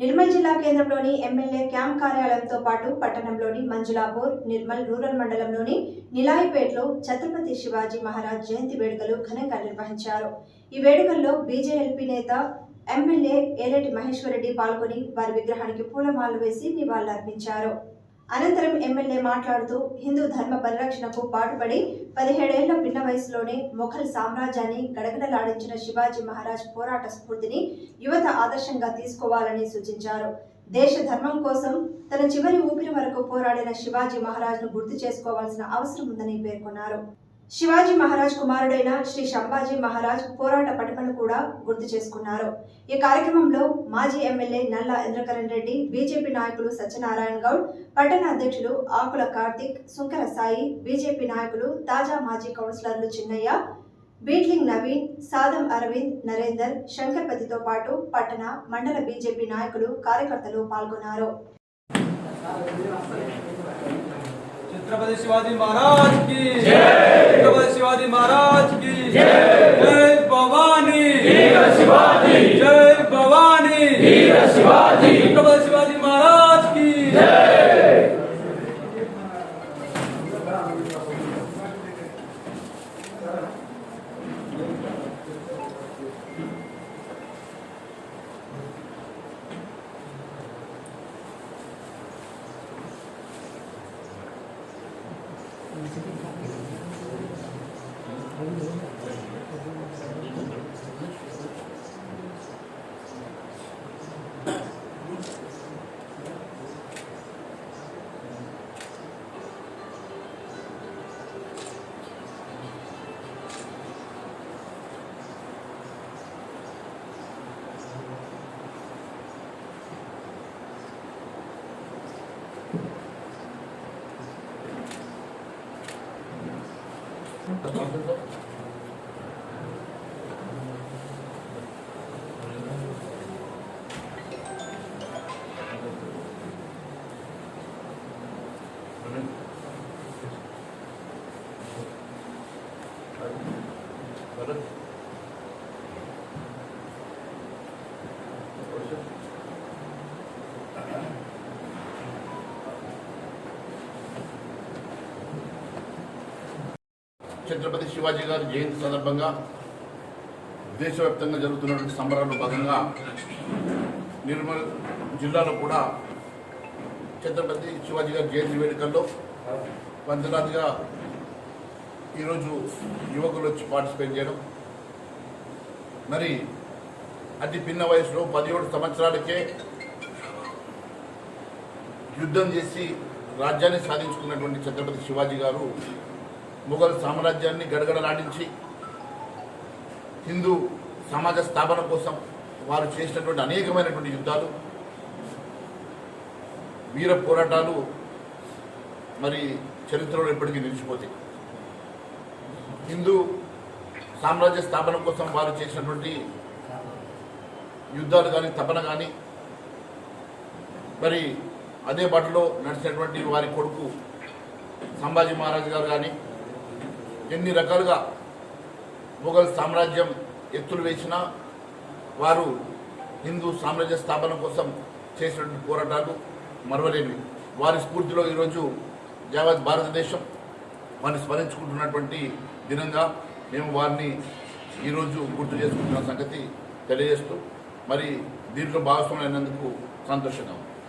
నిర్మల్ జిల్లా కేంద్రంలోని MLA camp కార్యాలయంతో పాటు పట్టణంలోని మంజులాపూర్, నిర్మల్ రూరల్ మండలంలోని నిలాయిపేటలో ఛత్రపతి శివాజీ మహారాజ్ జయంతి వేడుకలు ఘనంగా నిర్వహించారు. ఈ వేడుకల్లో బీజేఎల్పీ నేత ఎమ్మెల్యే ఏలేటి మహేశ్వర్ రెడ్డి పాల్గొని వారి విగ్రహానికి పూలమాలలు వేసి నివాళులర్పించారు. అనంతరం ఎమ్మెల్యే మాట్లాడుతూ హిందూ ధర్మ పరిరక్షణకు పాటుపడి 17 ఏళ్ల పిన్న వయసులోనే మొఘల్ సామ్రాజ్యాన్ని గడగడలాడించిన శివాజీ మహారాజ్ పోరాట స్ఫూర్తిని యువత ఆదర్శంగా తీసుకోవాలని సూచించారు. దేశ ధర్మం కోసం తన చివరి ఊపిరి వరకు పోరాడిన శివాజీ మహారాజ్ను గుర్తు చేసుకోవాల్సిన అవసరం ఉందని పేర్కొన్నారు. శివాజీ మహారాజ్ కుమారుడైన శ్రీ సంభాజీ మహారాజ్ పోరాట పటిమను కూడా గుర్తు చేసుకున్నారు. ఈ కార్యక్రమంలో మాజీ ఎమ్మెల్యే నల్లా ఇంద్రకరణ్ రెడ్డి, బీజేపీ నాయకులు సత్యనారాయణ గౌడ్, పట్టణ అధ్యక్షులు ఆకుల కార్తిక్, సుంకర సాయి, బీజేపీ నాయకులు తాజా మాజీ కౌన్సిలర్లు చిన్నయ్య, బీట్లింగ్ నవీన్, సాదం అరవింద్, నరేందర్, శంకర్పతితో పాటు పట్టణ, మండల బీజేపీ నాయకులు, కార్యకర్తలు పాల్గొన్నారు. छत्रपति शिवाजी महाराज की जय। छत्रपति शिवाजी महाराज की जय। जय भवानी वीर शिवाजी, जय भवानी वीर शिवाजी, छत्रपति शिवाजी महाराज की जय। ఛత్రపతి శివాజీ గారి జయంతి సందర్భంగా దేశవ్యాప్తంగా జరుగుతున్నటువంటి సంబరాల్లో భాగంగా నిర్మల్ జిల్లాలో కూడా ఛత్రపతి శివాజీ గారి జయంతి వేడుకల్లో వందలాదిగా ఈరోజు యువకులు వచ్చి పార్టిసిపేట్ చేయడం, మరి అతి పిన్న వయసులో 17 సంవత్సరాలకే యుద్ధం చేసి రాజ్యాన్ని సాధించుకున్నటువంటి ఛత్రపతి శివాజీ గారు మొఘల్ సామ్రాజ్యాన్ని గడగడలాడించి హిందూ సమాజ స్థాపన కోసం వారు చేసినటువంటి అనేకమైనటువంటి యుద్ధాలు, వీర పోరాటాలు మరి చరిత్రలో ఎప్పటికీ నిలిచిపోతాయి. హిందూ సామ్రాజ్య స్థాపన కోసం వారు చేసినటువంటి యుద్ధాలు కానీ, తపన కానీ, మరి అదే బాటలో నడిచినటువంటి వారి కొడుకు సంభాజీ మహారాజ్ గారు కానీ ఎన్ని రకాలుగా మొఘల్ సామ్రాజ్యం ఎత్తులు వేసినా వారు హిందూ సామ్రాజ్య స్థాపన కోసం చేసినటువంటి పోరాటాలు మరవలేనివి. వారి స్ఫూర్తిలో ఈరోజు యావత్ భారతదేశం వారిని స్మరించుకుంటున్నటువంటి దినంగా మేము వారిని ఈరోజు గుర్తు చేసుకుంటున్న సంగతి తెలియజేస్తూ మరి దీంట్లో భాగస్వామ్యం అయినందుకు సంతోషంగా ఉంది.